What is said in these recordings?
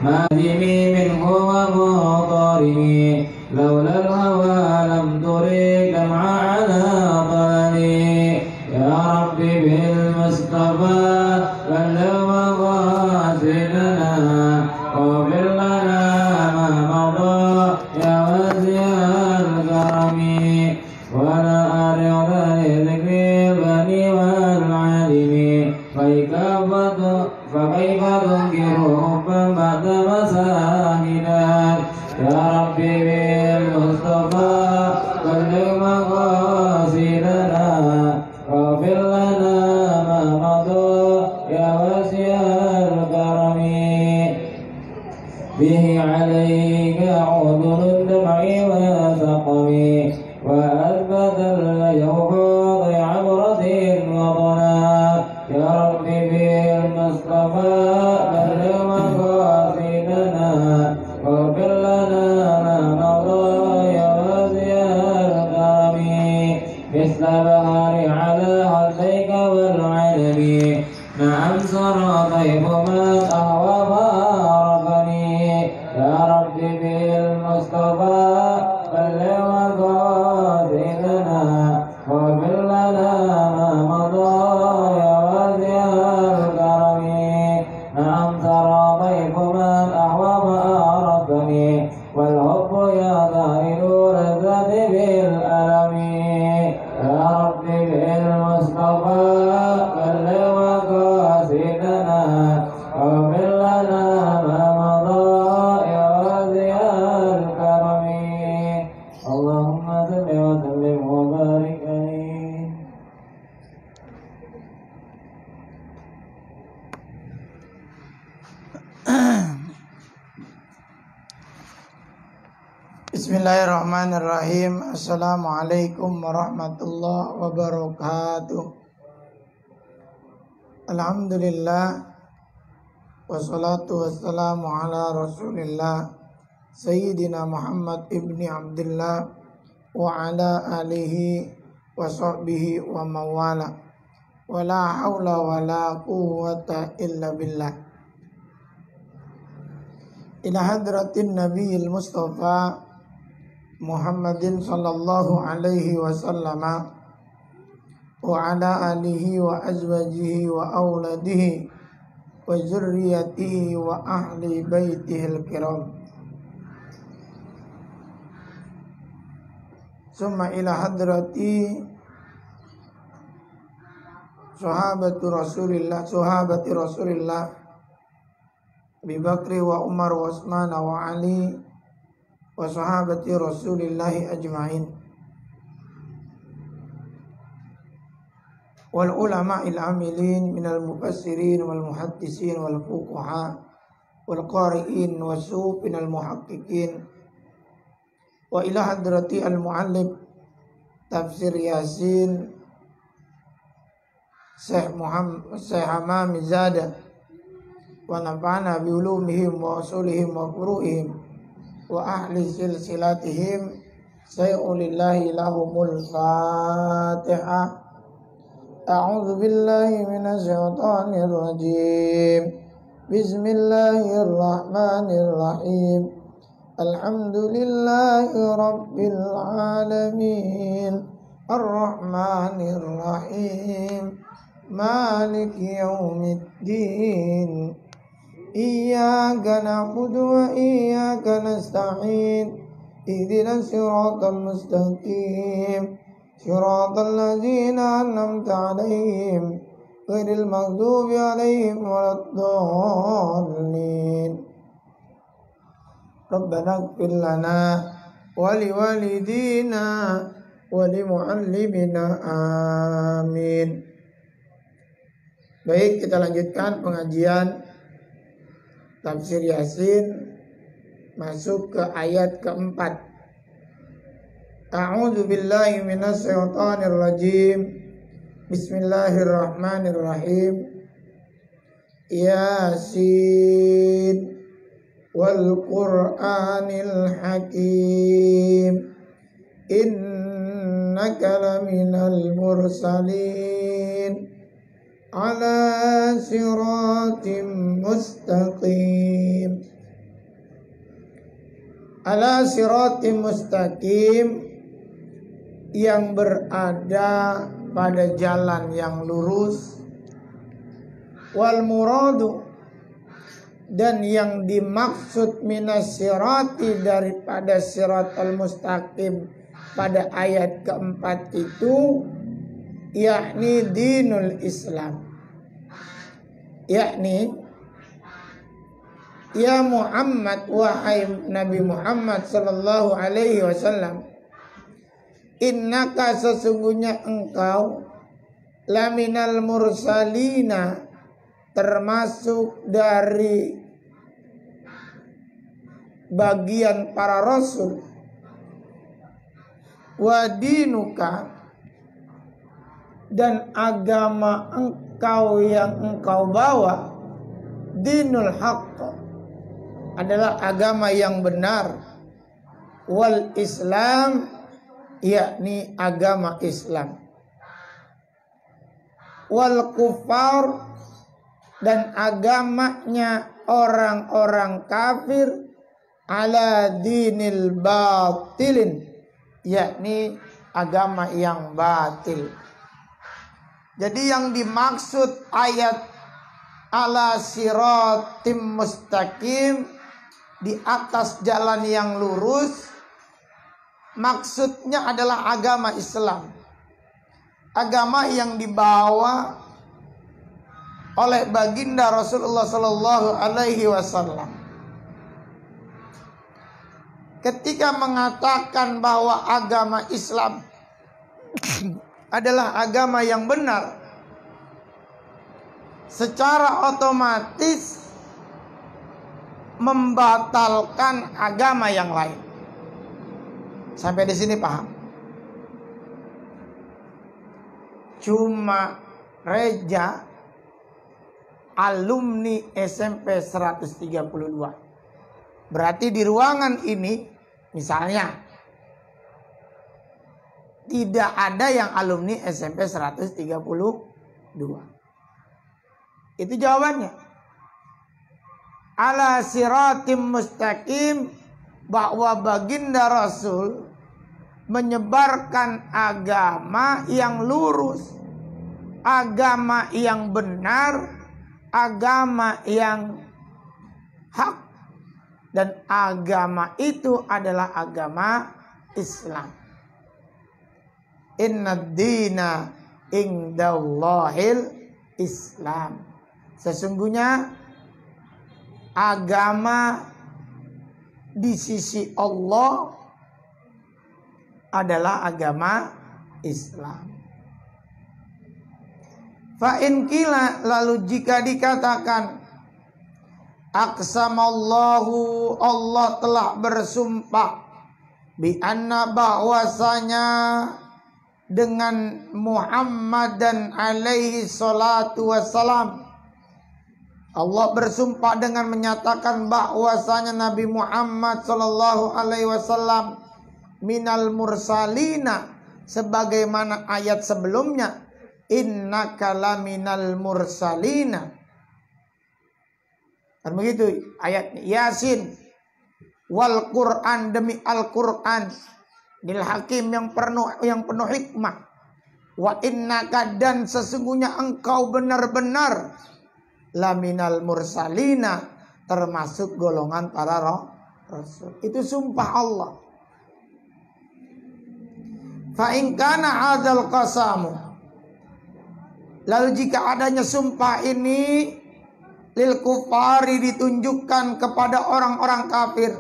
مادمي منه ومضطرمي لولا الهوى لم ترك دمع على ضلني يا ربي بالمصطفى بلغ مقاصدنا واغفر لنا ما مضى يا واسع الكرم ولا أرض لذكر البني والعالم فكيف تنكر حبا بعد مساهنا يا ربي بالمصطفى بلغ مقاصدنا واغفر لنا ما مضى يا واسع الكرم به عليك عذر الدمع وسقم وأثبت الجوهر عبرة وضنا يا ربي بالمصطفى بلغ مقاصدنا واغفر لنا ما مضى يا واسع الكرم مثل بهار على خديك والعلم نعم سرى طيب من أهوى فارقني يا ربي بالمصطفى بلغ مقاصدنا واغفر لنا ما مضى يا واسع الكرم نعم سرى طيب من أهوى فارقني والحب يا ظاهر لذة بالألم يا ربي بالمصطفى بلغ مقاصدنا واغفر لنا ما مضى يا واسع الكرم اللهم صل وسلم وبارك عليه. Bismillahirrahmanirrahim. Assalamualaikum warahmatullahi wabarakatuh. Alhamdulillah wassalatu wassalamu ala rasulillah Sayyidina Muhammad ibni Abdullah wa ala alihi wa sahbihi wa mawala wa la hawla wa la quwwata illa billah. Ila hadratin nabiyil mustafa Muhammadin sallallahu alaihi wasallam wa ala alihi wa azwajihi wa auladihi wa zurriyatihi wa ahli baitihil kiram. Summa ila hadrati sahabati Rasulillah Abi Bakri wa Umar wa Utsman wa Ali wa sahabati Rasulillahi ajma'in wal ulama'il amilin minal mufassirin wal muhaddisin wal fuqaha wal qari'in wa sufinal muhaqqiqin wa ila hadrati al muallif tafsir Yasin Syekh Hamam Zada wa nafa'ana bi ulumihim wa usulihim wa furu'ihim wa ahli silsilatihim sayulillahi lahumul Fatihah. A'udzu billahi minasy syaithanir rajim. Bismillahirrahmanirrahim. Alhamdulillahi rabbil alamin. Ar-Rahmanir Rahim. Maliki yaumiddin. Iyyaka na'budu wa iyyaka nasta'in. Ihdinas siratal mustaqim. Siratal ladzina an'amta 'alaihim ghairil maghdubi 'alaihim waladdallin. Rabbana ighfir lana wa liwalidina wa limu'allimina amin. Baik, kita lanjutkan pengajian tafsir Yasin, masuk ke ayat keempat. A'udzu billahi minasy syaithanir rajim. Bismillahirrahmanirrahim. Yasin wal Qur'anil Hakim. Innaka laminal mursalin ala siratim mustaqim. ala siratim mustaqim, yang berada pada jalan yang lurus, wal muradu, dan yang dimaksud minas sirati daripada siratal mustaqim pada ayat keempat itu yakni dinul Islam, yakni ya Muhammad, wahai Nabi Muhammad sallallahu alaihi wasallam, innaka, sesungguhnya engkau, laminal mursalina, termasuk dari bagian para rasul, wa dinuka, dan agama engkau yang engkau bawa, dinul haqq, adalah agama yang benar, wal Islam, yakni agama Islam, wal kufar, dan agamanya orang-orang kafir, ala dinil batilin, yakni agama yang batil. Jadi yang dimaksud ayat ala siratim mustaqim, di atas jalan yang lurus, maksudnya adalah agama Islam, agama yang dibawa oleh baginda Rasulullah sallallahu alaihi wasallam. Ketika mengatakan bahwa agama Islam adalah agama yang benar, secara otomatis membatalkan agama yang lain. Sampai di sini paham? Cuma Reja alumni SMP 132. Berarti di ruangan ini misalnya tidak ada yang alumni SMP 132. Itu jawabannya. Ala siratim mustaqim, bahwa baginda Rasul menyebarkan agama yang lurus, agama yang benar, agama yang hak, dan agama itu adalah agama Islam. Innad dina indallahil Islam, sesungguhnya agama di sisi Allah adalah agama Islam. Fa in qila, lalu jika dikatakan aqsamallahu, Allah telah bersumpah, bi anna, bahwasanya dengan Muhammad dan alaihi salatu wassalam, Allah bersumpah dengan menyatakan bahwasanya Nabi Muhammad sallallahu alaihi wasallam minal mursalina, sebagaimana ayat sebelumnya, innaka laminal mursalina. Kan begitu ayat Yasin, wal Quran, demi Al-Quran, dil hakim, yang penuh hikmah, wa innaka, dan sesungguhnya engkau benar-benar laminal mursalina, termasuk golongan para rasul. Itu sumpah Allah. Fa in kana hadzal qasamu, lalu jika adanya sumpah ini lil kufari, ditunjukkan kepada orang-orang kafir,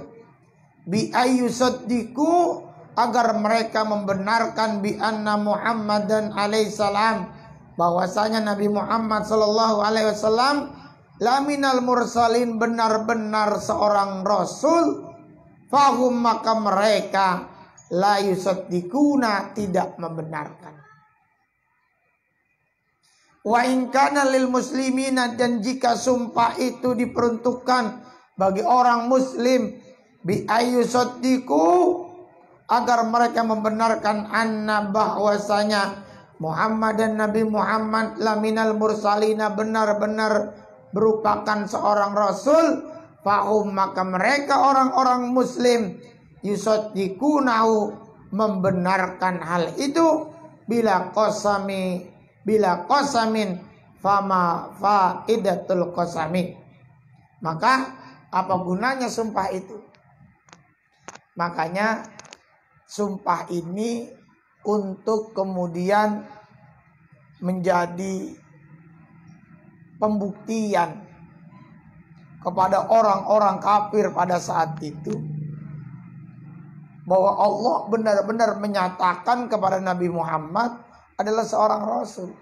bi ayyusaddiqu, agar mereka membenarkan bi anna Muhammadan alaihi salam, bahwasanya Nabi Muhammad sallallahu alaihi wasallam laminal mursalin, benar-benar seorang rasul, fahum, maka mereka la yusaddiquna, tidak membenarkan. Wa in kana lil muslimina, dan jika sumpah itu diperuntukkan bagi orang muslim, bi ayyusaddiqu, agar mereka membenarkan anna, bahwasanya Muhammad dan Nabi Muhammad laminal mursalina, benar-benar merupakan seorang rasul, Fahum maka mereka orang-orang muslim yusaddiqunahu membenarkan hal itu bila qasamin fama faidatul qasami. Maka apa gunanya sumpah itu? Makanya sumpah ini untuk kemudian menjadi pembuktian kepada orang-orang kafir pada saat itu bahwa Allah benar-benar menyatakan kepada Nabi Muhammad adalah seorang rasul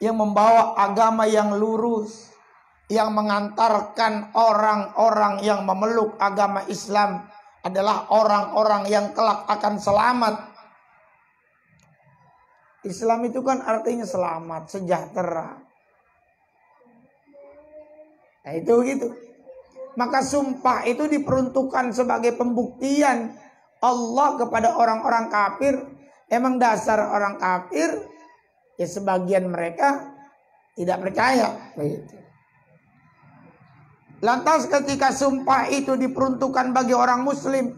yang membawa agama yang lurus, yang mengantarkan orang-orang yang memeluk agama Islam adalah orang-orang yang kelak akan selamat. Islam itu kan artinya selamat, sejahtera. Nah itu begitu. Maka sumpah itu diperuntukkan sebagai pembuktian Allah kepada orang-orang kafir. Emang dasar orang kafir, ya sebagian mereka tidak percaya. Begitu. Lantas ketika sumpah itu diperuntukkan bagi orang muslim,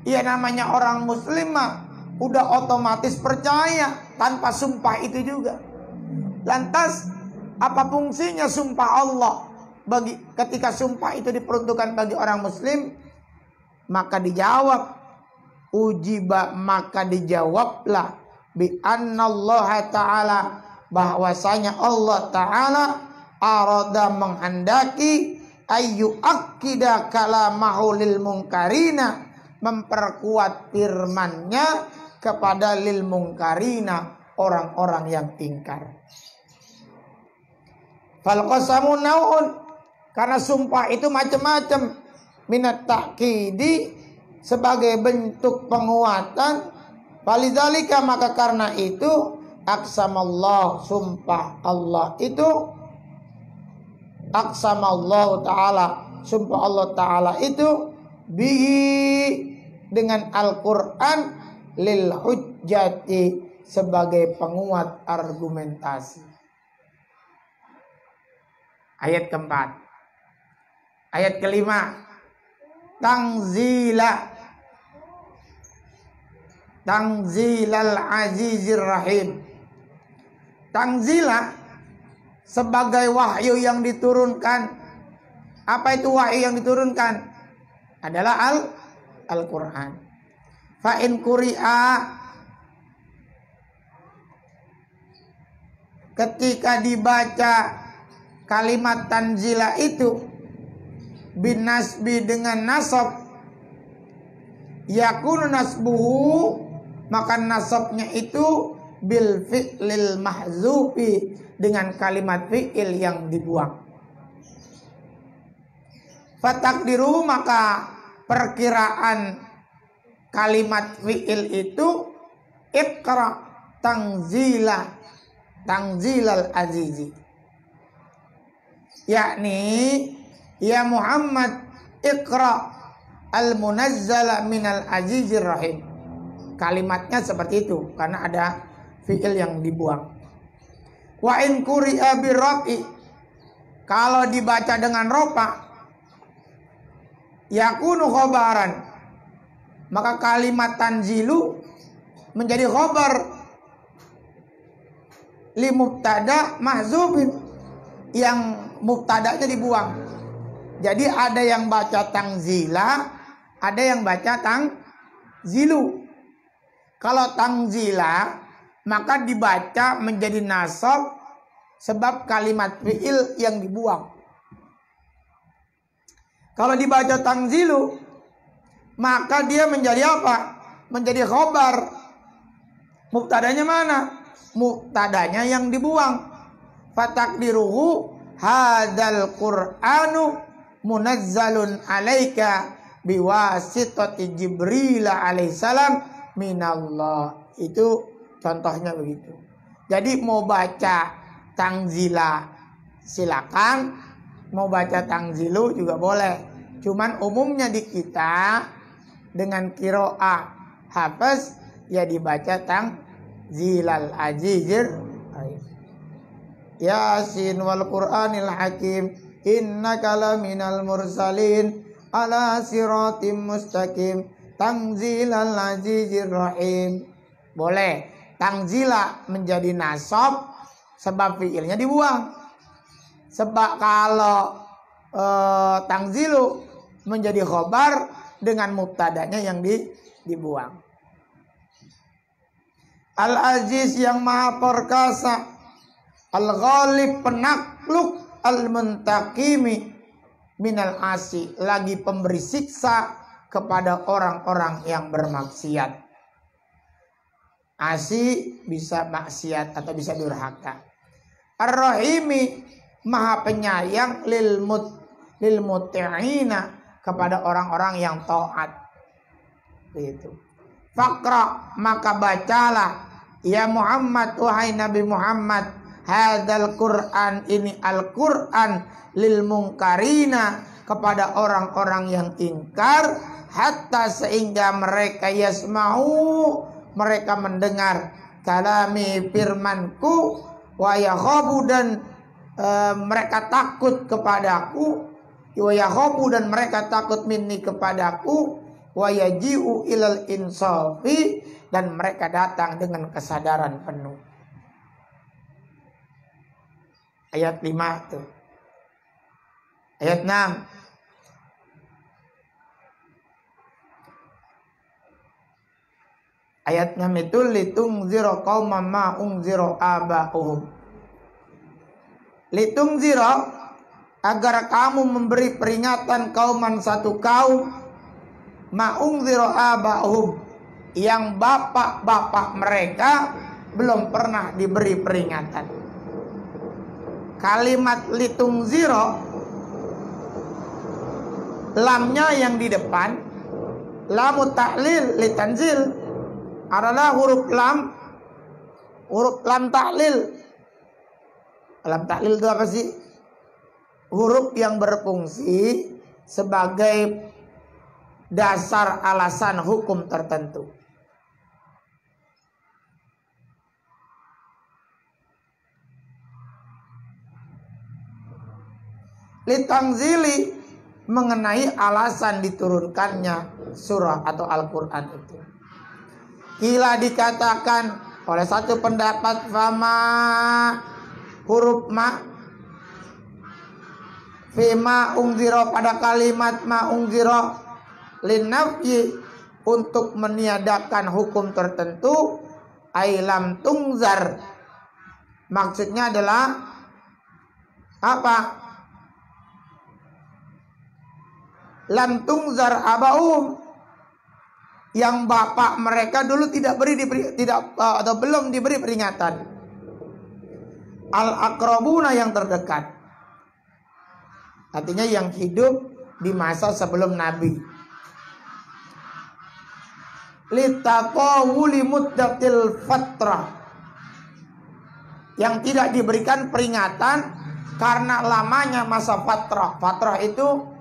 ya namanya orang muslim mah udah otomatis percaya tanpa sumpah itu juga. Lantas apa fungsinya sumpah Allah ketika sumpah itu diperuntukkan bagi orang muslim? Maka dijawab maka dijawablah bi annallaha ta'ala bahwasanya Allah Ta'ala arada menghendaki ayu akida kalamahu lil mungkarina, memperkuat firman-Nya kepada lil mungkarina, orang-orang yang ingkar. Fal qasamu naun, karena sumpah itu macam-macam. Minat ta'kidi sebagai bentuk penguatan. Walidzalika maka karena itu aqsamallah, sumpah Allah itu aqsamallahu ta'ala, sumpah Allah Ta'ala itu bihi dengan Al-Quran lil hujjati sebagai penguat argumentasi. Ayat keempat. Ayat kelima, Tanzilal Azizir Rahim. Tanzila sebagai wahyu yang diturunkan. Apa itu wahyu yang diturunkan? Adalah Al-Quran. Fa'in kuri'a, ketika dibaca kalimat tanzila itu bin nasbi dengan nasab, yakunu nasbuhu, maka nasabnya itu bil fi'lil mahzufi, dengan kalimat fi'il yang dibuang. Fatakdiru, maka perkiraan kalimat fi'il itu iqra tanzilal azizi, yakni ya Muhammad iqra al-munazzala minal azizir rahim. Kalimatnya seperti itu karena ada fi'il yang dibuang. Wa in quri'a birrafi, kalau dibaca dengan rofa, yakunu khobaran, maka kalimat tanzilu menjadi khobar li mubtada mahzubin, yang mubtadanya dibuang. Jadi ada yang baca tanzila, ada yang baca tangzilu. Kalau tangzila maka dibaca menjadi nasab sebab kalimat fi'il yang dibuang. Kalau dibaca tangzilu maka dia menjadi apa? Menjadi khobar. Mubtadanya mana? Mubtadanya yang dibuang. Fatakdiruhu hadzal qur'anu munazzalun alaika biwasitati Jibril alaihissalam minallah. Itu contohnya begitu. Jadi mau baca tangzila silakan, mau baca tangzilu juga boleh. Cuman umumnya di kita dengan qiraah hafaz ya dibaca tangzilal azizir Yasin wal Qur'anil Hakim. innaka laminal mursalin ala siratim mustaqim tanzilal azizir rahim. Boleh tanzila menjadi nasab sebab fiilnya dibuang. Sebab kalau tangzilu menjadi khobar dengan mubtadanya yang dibuang. Al-Aziz yang maha perkasa, Al-Ghalib penakluk, Al-Muntakimi minal asi, lagi pemberi siksa kepada orang-orang yang bermaksiat. Asi bisa maksiat atau bisa durhaka. Ar-Rahimi maha penyayang lil muti'ina kepada orang-orang yang taat. Itu. Faqra maka bacalah ya Muhammad, wahai Nabi Muhammad, hadzal Quran, ini Al-Quran, lil mungkarina kepada orang-orang yang ingkar, hatta sehingga mereka yasma'u, mereka mendengar kalami firmanku, wa yakhabu dan mereka takut kepadaku, wa yakhabu dan mereka takut minni kepadaku, wa yaji'u ilal insafi dan mereka datang dengan kesadaran penuh. Ayat 5 tuh. Ayat 6. Ayat 6 itu litungzira qauman ma unzira aba'uhum. Litungzira agar kamu memberi peringatan kauman satu kaum ma'ungzira aba'uhum yang bapak-bapak mereka belum pernah diberi peringatan. Kalimat litungzira, lamnya yang di depan, lamu ta'lil litanzil adalah huruf lam ta'lil. Lam ta'lil itu apa sih? Huruf yang berfungsi sebagai dasar alasan hukum tertentu. Litangzili mengenai alasan diturunkannya surah atau Al-Quran itu. Kila dikatakan oleh satu pendapat, fama huruf ma fima ungziro pada kalimat ma ungziro linafyi untuk meniadakan hukum tertentu, ailam tungzar maksudnya adalah apa? Lam tungzar abaum, yang bapak mereka dulu belum diberi peringatan. Al-aqrabuna yang terdekat, artinya yang hidup di masa sebelum Nabi. Litaqawuli muddatil fatrah, yang tidak diberikan peringatan karena lamanya masa fatrah. Fatrah itu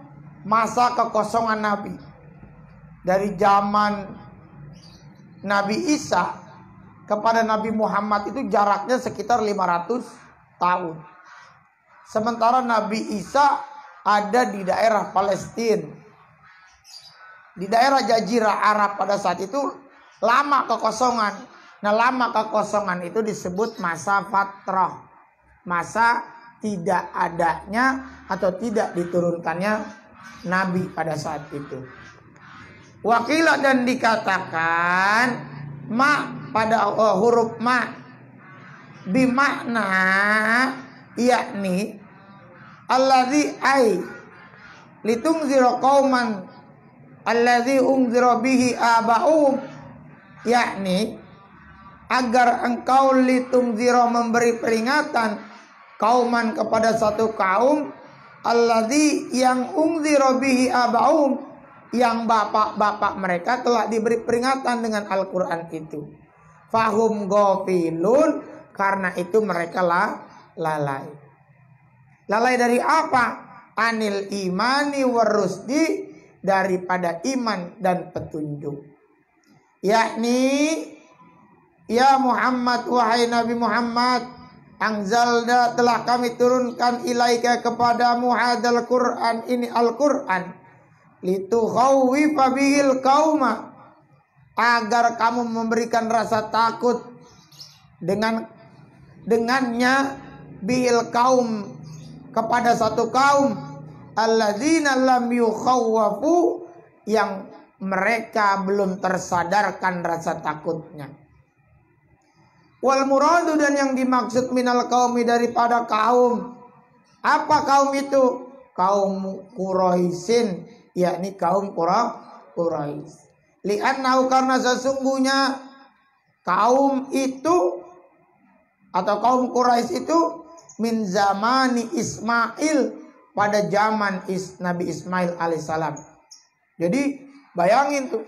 masa kekosongan Nabi. Dari zaman Nabi Isa kepada Nabi Muhammad itu jaraknya sekitar 500 tahun. Sementara Nabi Isa ada di daerah Palestina, di daerah Jazirah Arab pada saat itu lama kekosongan. Nah, lama kekosongan itu disebut masa fatrah, masa tidak adanya atau tidak diturunkannya Nabi pada saat itu. Wakilah dan dikatakan ma pada huruf ma bimakna yakni alladzi ai litungzira qauman alladzi unzira bihi aba'um, yakni agar engkau litungzira memberi peringatan kauman kepada satu kaum alladzi yang unzira bihi aba'um, yang bapak-bapak mereka telah diberi peringatan dengan Al-Quran itu. Fahum ghafilun, karena itu mereka lalai. Lalai dari apa? Anil imani warusdi, daripada iman dan petunjuk. Yakni ya Muhammad, wahai Nabi Muhammad, Anzalna telah kami turunkan ilaika kepadamu hadal Quran, ini Al-Quran, litukhawwifa bihil qauma, agar kamu memberikan rasa takut dengannya bihil kaum, kepada satu kaum, alladzina lam yukhawwafu, yang mereka belum tersadarkan rasa takutnya. Wal muradu, dan yang dimaksud minal qaumi, daripada kaum. Apa kaum itu? Kaum Quraisyin, yakni kaum Quraisy. Li'annahu, karena sesungguhnya kaum itu atau kaum Quraisy itu min zamani Ismail, pada zaman Nabi Ismail alaihissalam. Jadi bayangin tuh,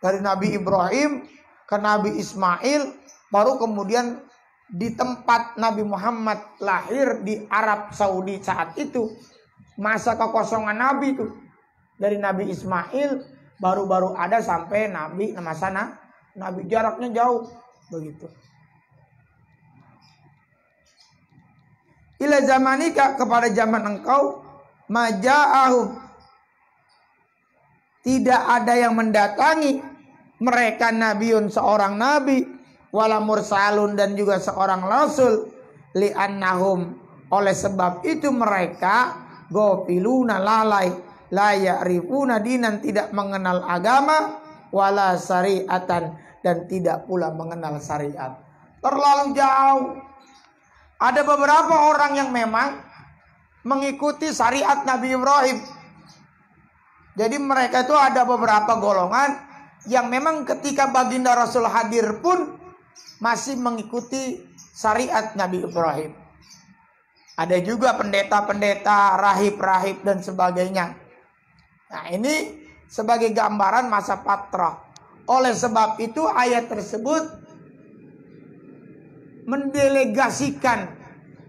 dari Nabi Ibrahim ke Nabi Ismail, baru kemudian di tempat Nabi Muhammad lahir di Arab Saudi saat itu, masa kekosongan Nabi itu dari Nabi Ismail baru-baru ada sampai Nabi masa Nabi, jaraknya jauh begitu. Ila zamanika, kepada zaman engkau, maja'ahum, tidak ada yang mendatangi mereka nabiun, seorang nabi, wala mursalun, dan juga seorang rasul, li'annahum, oleh sebab itu mereka gofiluna, lalai, la ya'rifuna dinan, tidak mengenal agama, wala syariatan, dan tidak pula mengenal syariat. Terlalu jauh. Ada beberapa orang yang memang mengikuti syariat Nabi Ibrahim. Jadi mereka itu ada beberapa golongan yang memang ketika baginda Rasul hadir pun masih mengikuti syariat Nabi Ibrahim. Ada juga pendeta-pendeta, rahib-rahib, dan sebagainya. Nah, ini sebagai gambaran masa patrah. Oleh sebab itu ayat tersebut mendelegasikan,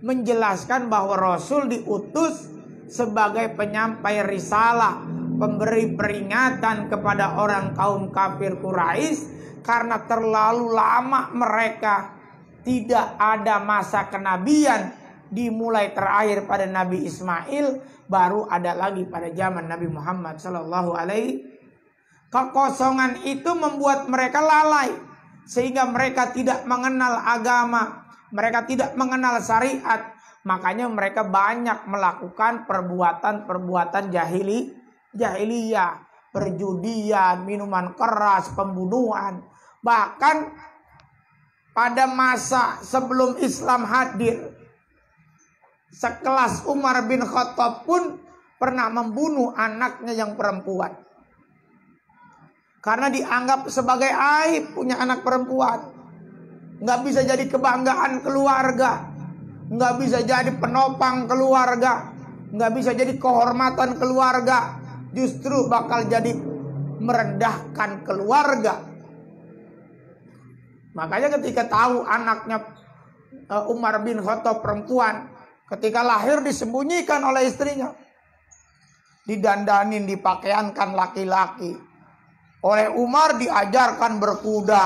menjelaskan bahwa Rasul diutus sebagai penyampai risalah, pemberi peringatan kepada orang kaum kafir Quraisy, karena terlalu lama mereka tidak ada masa kenabian, dimulai terakhir pada Nabi Ismail, baru ada lagi pada zaman Nabi Muhammad sallallahu alaihi. Kekosongan itu membuat mereka lalai, sehingga mereka tidak mengenal agama, mereka tidak mengenal syariat. Makanya mereka banyak melakukan perbuatan-perbuatan jahiliyah, perjudian, minuman keras, pembunuhan. Bahkan pada masa sebelum Islam hadir, sekelas Umar bin Khattab pun pernah membunuh anaknya yang perempuan, karena dianggap sebagai aib punya anak perempuan. Nggak bisa jadi kebanggaan keluarga, nggak bisa jadi penopang keluarga, nggak bisa jadi kehormatan keluarga, justru bakal jadi merendahkan keluarga. Makanya ketika tahu anaknya Umar bin Khattab perempuan, ketika lahir disembunyikan oleh istrinya, didandanin, dipakaiankan laki-laki. Oleh Umar diajarkan berkuda,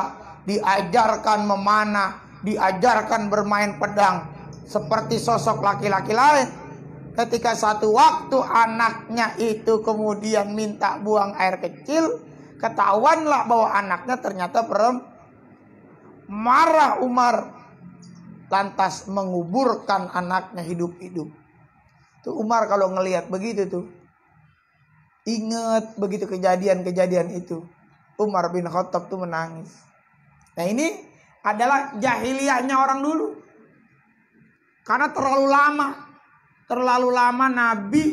diajarkan memanah, diajarkan bermain pedang, seperti sosok laki-laki lain. Ketika satu waktu anaknya itu kemudian minta buang air kecil, ketahuanlah bahwa anaknya ternyata perempuan. Marah Umar, lantas menguburkan anaknya hidup-hidup. Tuh Umar kalau ngelihat begitu tuh, ingat begitu kejadian-kejadian itu, Umar bin Khattab tuh menangis. Nah, ini adalah jahiliyahnya orang dulu. Karena terlalu lama Nabi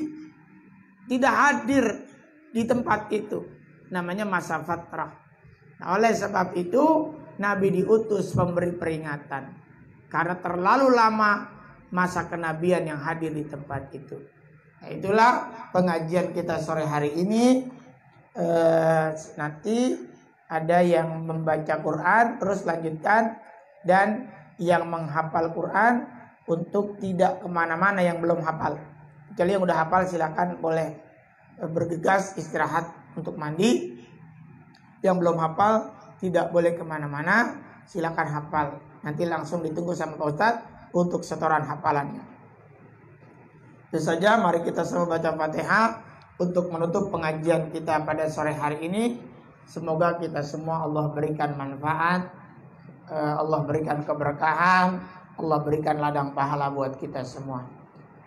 tidak hadir di tempat itu. Namanya masa fatrah. Nah, oleh sebab itu Nabi diutus pemberi peringatan, karena terlalu lama masa kenabian yang hadir di tempat itu. Nah, itulah pengajian kita sore hari ini. Nanti ada yang membaca Quran terus lanjutkan, dan yang menghafal Quran untuk tidak kemana-mana yang belum hafal. Kecuali yang udah hafal silakan boleh bergegas istirahat untuk mandi. Yang belum hafal tidak boleh kemana-mana, silakan hafal. Nanti langsung ditunggu sama Pak Ustadz, untuk setoran hafalannya. Itu saja, mari kita semua baca Fatihah untuk menutup pengajian kita pada sore hari ini. Semoga kita semua Allah berikan manfaat, Allah berikan keberkahan, Allah berikan ladang pahala buat kita semua.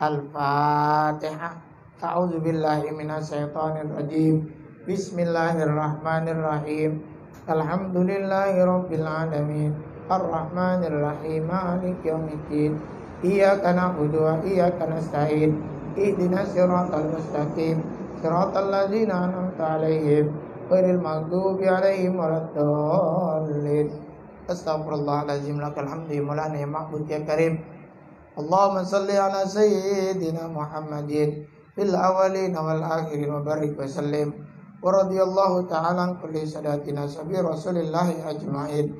Al-Fatihah. A'udzubillahi minasyaitonirrajim. Bismillahirrahmanirrahim. Alhamdulillahirabbil alamin. Arrahmanirrahim. Maliki yaumiddin. Iyyaka na'budu wa iyyaka nasta'in. Ihdinas siratal mustaqim. Siratal ladzina an'amta 'alaihim ghairil maghdubi 'alaihim waladdallin. Astaghfirullahaladzim. Lakal hamdu ya maulana ya ma'bud ya karim. Allahumma salli ala sayyidina Muhammadin fil awwalin wal akhirin wa barik wa sallim. Wa radiyallahu ta'ala an kulli sadatina sabi rasulillahi ajma'in.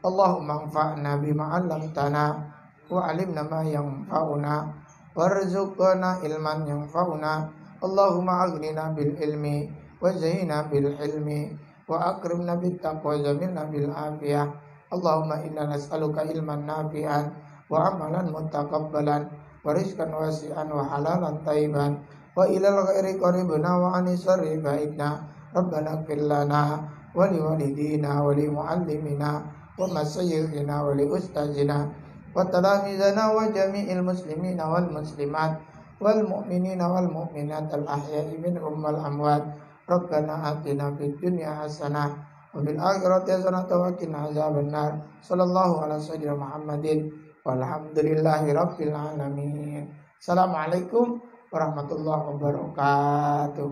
Allahumma anfa'na bima 'allamtana wa 'allimna ma yanfa'una warzuqna ilman yanfa'una. Allahumma aghnina bil ilmi wa zayyina bil ilmi wa akrimna bit taqwa wa zamilna bil afiyah. Allahumma inna nas'aluka ilman nafi'an wa amalan mutaqabbalan wa rizqan wasi'an wa halalan thayyiban wa ilal ghairi qaribna wa anisarri ba'idna. Rabbana ighfir lana wa li walidina wa li muallimina wa masyayikhina wa li ustazina wa talamizana wa jami'il muslimina wal muslimat wal mu'minina wal mu'minat al ahya'i minhum wal amwat. Rabbana atina fid dunya hasanah wa bil akhirati hasanah wa qina azabannar. Sallallahu ala sayyidina Muhammadin walhamdulillahi rabbil alamin. Assalamualaikum warahmatullahi wabarakatuh.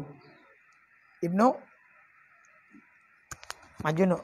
Ibnu maju nu